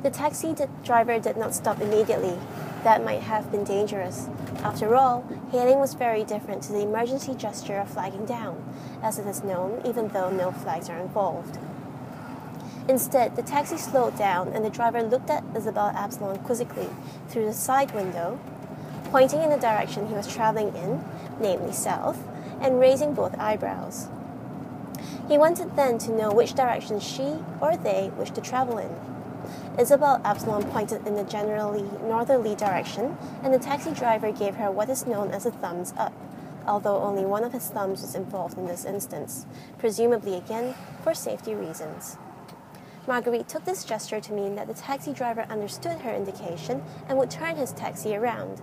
The taxi driver did not stop immediately. That might have been dangerous. After all, hailing was very different to the emergency gesture of flagging down, as it is known even though no flags are involved. Instead, the taxi slowed down and the driver looked at Isobel Absalon quizzically through the side window, pointing in the direction he was traveling in, namely south, and raising both eyebrows. He wanted then to know which direction she or they wished to travel in. Isobel Absalon pointed in the generally northerly direction, and the taxi driver gave her what is known as a thumbs up, although only one of his thumbs was involved in this instance, presumably again for safety reasons. Marguerite took this gesture to mean that the taxi driver understood her indication and would turn his taxi around,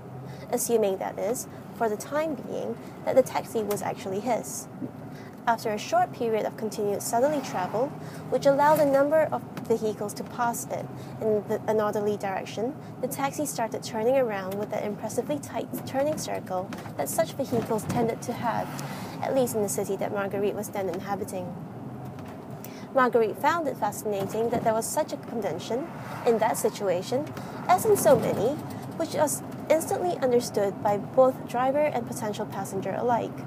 assuming, that is, for the time being, that the taxi was actually his. After a short period of continued southerly travel, which allowed a number of vehicles to pass it in a northerly direction, the taxi started turning around with the impressively tight turning circle that such vehicles tended to have, at least in the city that Marguerite was then inhabiting. Marguerite found it fascinating that there was such a convention in that situation, as in so many, which was instantly understood by both driver and potential passenger alike.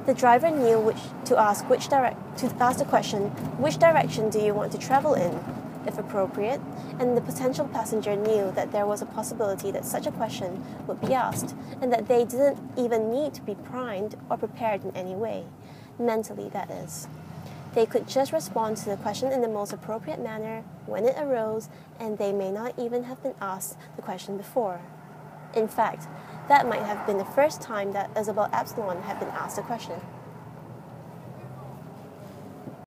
The driver knew to ask the question, which direction do you want to travel in, if appropriate, and the potential passenger knew that there was a possibility that such a question would be asked, and that they didn't even need to be primed or prepared in any way, mentally that is. They could just respond to the question in the most appropriate manner when it arose, and they may not even have been asked the question before. In fact, that might have been the first time that Isobel Absalon had been asked a question.